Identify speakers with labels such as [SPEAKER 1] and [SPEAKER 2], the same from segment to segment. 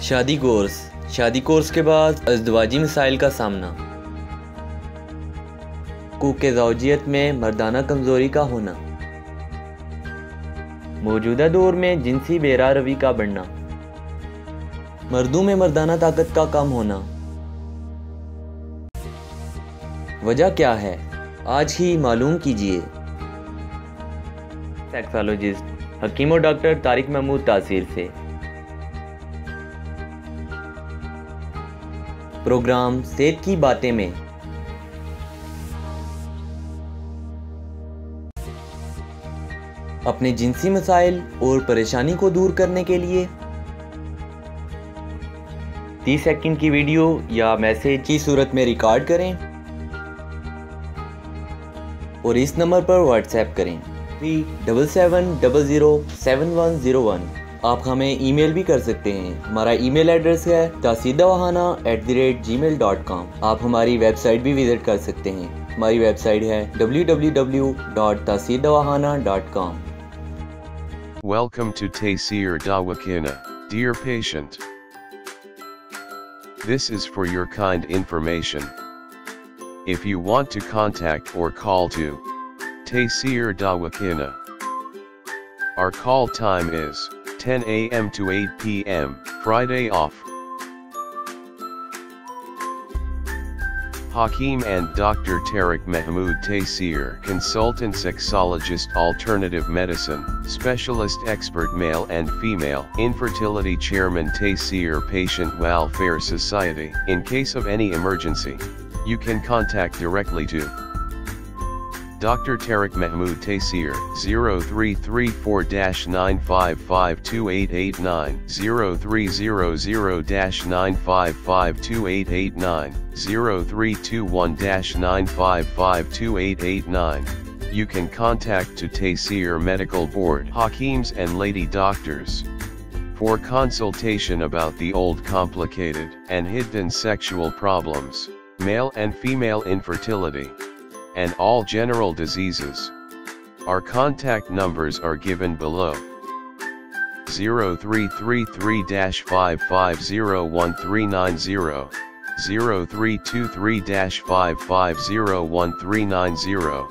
[SPEAKER 1] शादी कोर्स के बाद अज़दवाजी मसाइल का सामना। हुकूक़ ज़ौजियत में मर्दाना कमज़ोरी का होना। मौजूदा दौर में जिनसी बेरा रवी का बढ़ना। मर्दों में मर्दाना ताकत का कम होना। वजह क्या है, आज ही मालूम कीजिए। सेक्सोलॉजिस्ट हकीम-ओ-डॉक्टर तारिक महमूद तासीर से। प्रोग्राम सेहत की बातें में अपने जिनसी मसाइल और परेशानी को दूर करने के लिए 30 सेकंड की वीडियो या मैसेज की सूरत में रिकॉर्ड करें और इस नंबर पर व्हाट्सएप करें 37707101। आप हमें ईमेल भी कर सकते हैं। हमारा ईमेल एड्रेस है taseerdawakhana@gmail.com। आप हमारी वेबसाइट भी विजिट कर सकते हैं। हमारी वेबसाइट है www.taseerdawakhana.com।
[SPEAKER 2] Welcome to Taseer DawaKhana, dear patient. This is for your kind information. If you want to contact or call to Taseer DawaKhana, our call time is 10 a.m. to 8 p.m., Friday off. Hakeem and Dr. Tariq Mehmood Taseer, consultant sexologist, alternative medicine, specialist expert, male and female, infertility, chairman Taseer Patient Welfare Society. In case of any emergency, you can contact directly to Dr. Tariq Mehmood Taseer, 0334-9552889, 0300-9552889, 0321-9552889. You can contact to Taseer Medical Board, Hakeems and Lady Doctors, for consultation about the old, complicated, and hidden sexual problems, male and female infertility, and all general diseases. Our contact numbers are given below. 0333-5501390, 0323-5501390.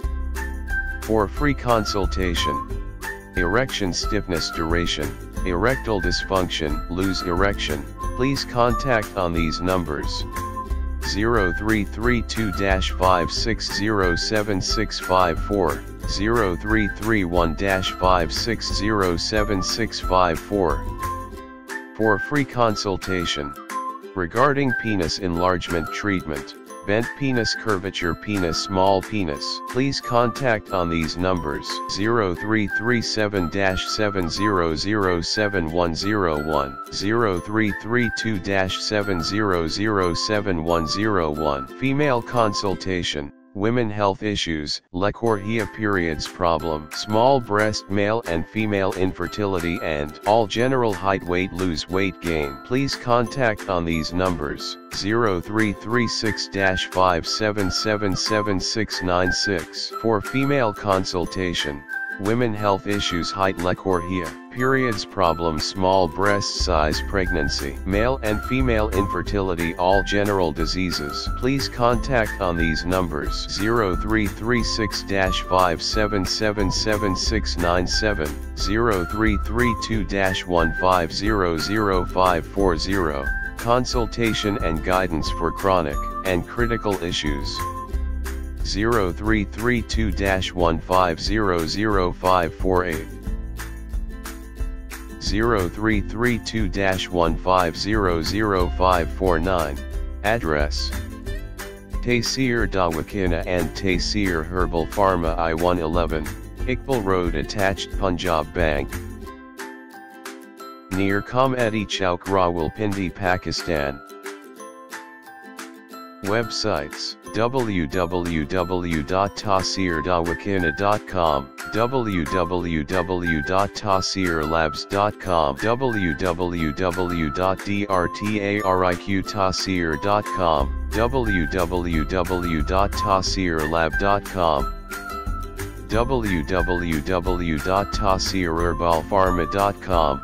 [SPEAKER 2] For free consultation. Erection stiffness, duration, erectile dysfunction, lose erection, please contact on these numbers. 0332-5607654, 0331-5607654. For free consultation. Regarding penis enlargement treatment, bent penis, curvature penis, small penis, please contact on these numbers. 0337-7007101, 0332-7007101. Female consultation, women health issues, lecorrhea, periods problem, small breast, male and female infertility, and all general height, weight, lose weight, gain. Please contact on these numbers. 0336-5777696. For female consultation, women health issues, height, lecorrhea, periods problem, small breast size, pregnancy, male and female infertility, all general diseases. Please contact on these numbers. 0336-5777697, 0332-1500540. Consultation and guidance for chronic and critical issues. 0332-1500548, 0332-1500549. Address: Taseer DawaKhana and Taseer Herbal Pharma, I-111, Iqbal Road, attached, Punjab Bank, near Comedy Chowk, Rawalpindi, Pakistan. Websites: www.taseerdawakhana.com, www.taseerlabs.com, www.drtariqtaseer.com, www.taseerlab.com, www.taseerherbalpharma.com.